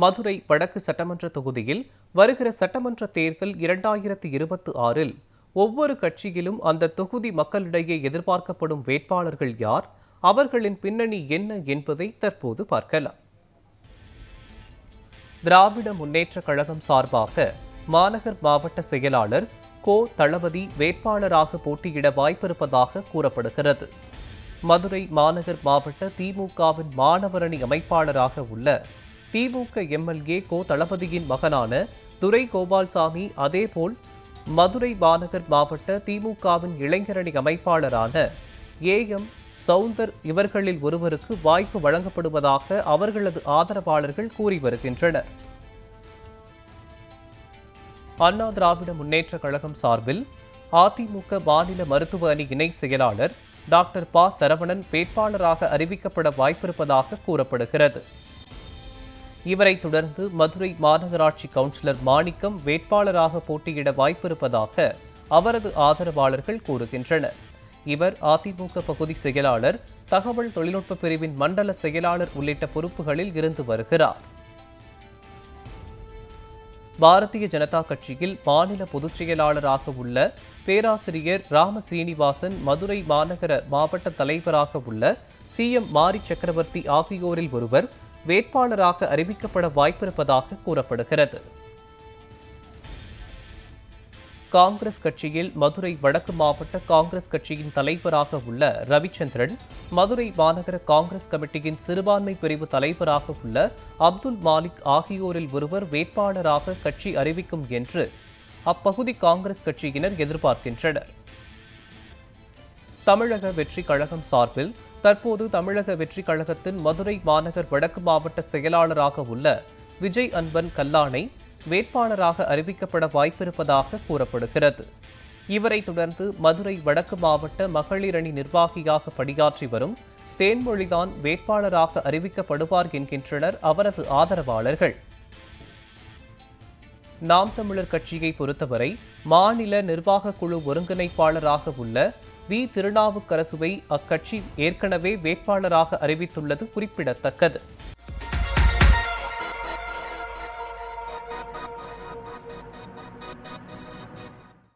மதுரை வடக்கு சட்டமன்ற தொகுதியில் வருகிற சட்டமன்ற தேர்தல் 2026இல் ஒவ்வொரு கட்சியிலும் அந்த தொகுதி மக்களிடையே எதிர்பார்க்கப்படும் வேட்பாளர்கள் யார், அவர்களின் பின்னணி என்ன என்பதை தற்போது பார்க்கலாம். திராவிட முன்னேற்றக் கழகம் சார்பாக மாநகர் மாவட்ட செயலாளர் கோ. தளபதி வேட்பாளராக போட்டியிட வாய்ப்பிருப்பதாக கூறப்படுகிறது. மதுரை மாநகர் மாவட்ட திமுகவின் மாணவரணி அமைப்பாளராக உள்ள திமுக எம்எல்ஏ கோ. தளபதியின் மகனான துரை கோபால்சாமி, அதேபோல் மதுரை மாநகர் மாவட்ட திமுகவின் இளைஞரணி அமைப்பாளரான ஏ.எம். சவுந்தர் இவர்களில் ஒருவருக்கு வாய்ப்பு வழங்கப்படுவதாக அவர்களது ஆதரவாளர்கள் கூறி வருகின்றனர். அண்ணா திராவிட முன்னேற்றக் கழகம் சார்பில் அதிமுக மாநில மருத்துவ அணி இணை செயலாளர் டாக்டர் ப. சரவணன் வேட்பாளராக அறிவிக்கப்பட வாய்ப்பிருப்பதாக கூறப்படுகிறது. இவரைத் தொடர்ந்து மதுரை மாநகராட்சி கவுன்சிலர் மாணிக்கம் வேட்பாளராக போட்டியிட வாய்ப்பிருப்பதாக அவரது ஆதரவாளர்கள் கூறுகின்றனர். இவர் அதிமுக பகுதி செயலாளர், தகவல் தொழில்நுட்ப பிரிவின் மண்டல செயலாளர் உள்ளிட்ட பொறுப்புகளில் இருந்து வருகிறார். பாரதிய ஜனதா கட்சியில் மாநில பொதுச் செயலாளராக உள்ள பேராசிரியர் ராம சீனிவாசன், மதுரை மாநகர மாவட்ட தலைவராக உள்ள சி.எம். மாரி சக்கரவர்த்தி ஆகியோரில் ஒருவர் வேட்பாளராக அறிவிக்கப்பட வாய்ப்பிருப்பதாக கூறப்படுகிறது. காங்கிரஸ் கட்சியில் மதுரை வடக்கு மாவட்ட காங்கிரஸ் கட்சியின் தலைவராக உள்ள ரவிச்சந்திரன், மதுரை மாநகர காங்கிரஸ் கமிட்டியின் சிறுபான்மை பிரிவு தலைவராக உள்ள அப்துல் மாலிக் ஆகியோரில் ஒருவர் வேட்பாளராக கட்சி அறிவிக்கும் என்று அப்பகுதி காங்கிரஸ் கட்சியினர் எதிர்பார்க்கின்றனர். தமிழக வெற்றி கழகம் சார்பில் தற்போது தமிழக வெற்றி கழகத்தின் மதுரை மாநகர் வடக்கு மாவட்ட செயலாளராக உள்ள விஜய் அன்பன் கல்லானை வேட்பாளராக அறிவிக்கப்பட வாய்ப்பிருப்பதாக கூறப்படுகிறது. இவரை தொடர்ந்து மதுரை வடக்கு மாவட்ட மகளிர் அணி நிர்வாகியாக பணியாற்றி வரும் தேன்மொழிதான் வேட்பாளராக அறிவிக்கப்படுவார் என்கின்றனர் அவரது ஆதரவாளர்கள். நாம் தமிழர் கட்சியை பொறுத்தவரை மாநில நிர்வாக குழு ஒருங்கிணைப்பாளராக உள்ள வி. திருநாவுக்கரசுவை அக்கட்சி ஏற்கனவே வேட்பாளராக அறிவித்துள்ளது குறிப்பிடத்தக்கது.